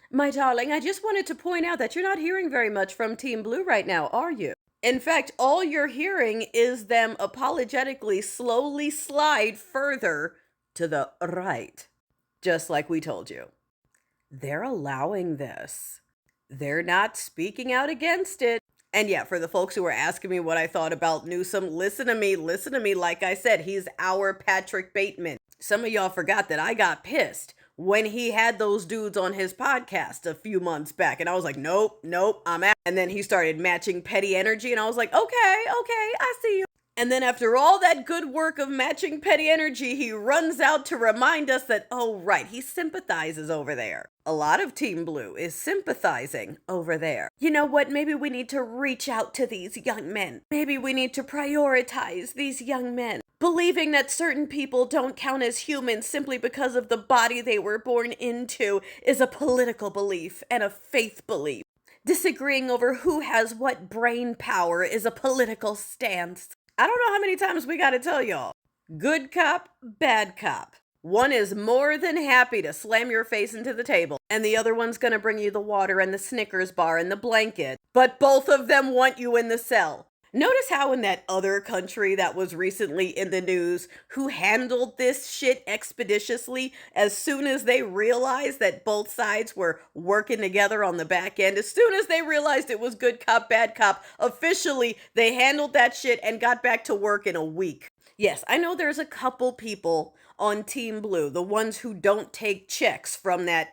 My darling, I just wanted to point out that you're not hearing very much from Team Blue right now, are you? In fact, all you're hearing is them apologetically slowly slide further to the right, just like we told you. They're allowing this. They're not speaking out against it. And yeah, for the folks who were asking me what I thought about Newsom, listen to me, listen to me. Like I said, he's our Patrick Bateman. Some of y'all forgot that I got pissed when he had those dudes on his podcast a few months back. And I was like, nope, nope, I'm out. And then he started matching petty energy. And I was like, okay, I see you. And then after all that good work of matching petty energy, he runs out to remind us that, oh, right, he sympathizes over there. A lot of Team Blue is sympathizing over there. You know what? Maybe we need to reach out to these young men. Maybe we need to prioritize these young men. Believing that certain people don't count as humans simply because of the body they were born into is a political belief and a faith belief. Disagreeing over who has what brain power is a political stance. I don't know how many times we gotta tell y'all. Good cop, bad cop. One is more than happy to slam your face into the table, and the other one's gonna bring you the water and the Snickers bar and the blanket, but both of them want you in the cell. Notice how in that other country that was recently in the news, who handled this shit expeditiously as soon as they realized that both sides were working together on the back end, as soon as they realized it was good cop, bad cop, officially they handled that shit and got back to work in a week. Yes, I know there's a couple people on Team Blue, the ones who don't take checks from that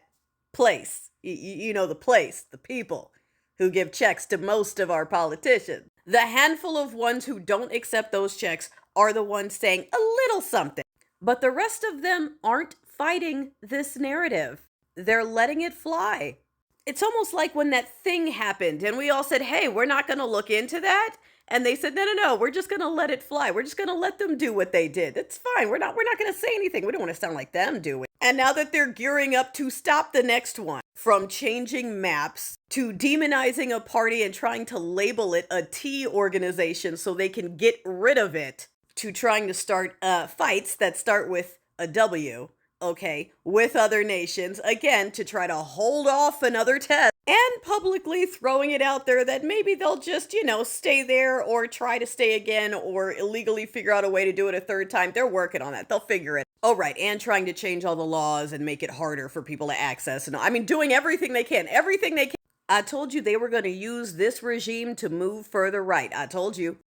place. You know, the place, the people who give checks to most of our politicians. The handful of ones who don't accept those checks are the ones saying a little something. But the rest of them aren't fighting this narrative. They're letting it fly. It's almost like when that thing happened and we all said, hey, we're not going to look into that. And they said, no, we're just going to let it fly. We're just going to let them do what they did. It's fine. We're not going to say anything. We don't want to sound like them do it. And now that they're gearing up to stop the next one, from changing maps to demonizing a party and trying to label it a T organization so they can get rid of it, to trying to start fights that start with a W, okay, with other nations, again, to try to hold off another test, and publicly throwing it out there that maybe they'll just, stay there or try to stay again or illegally figure out a way to do it a third time. They're working on that. They'll figure it. Oh, right. And trying to change all the laws and make it harder for people to access. And I mean, doing everything they can. Everything they can. I told you they were going to use this regime to move further right. I told you.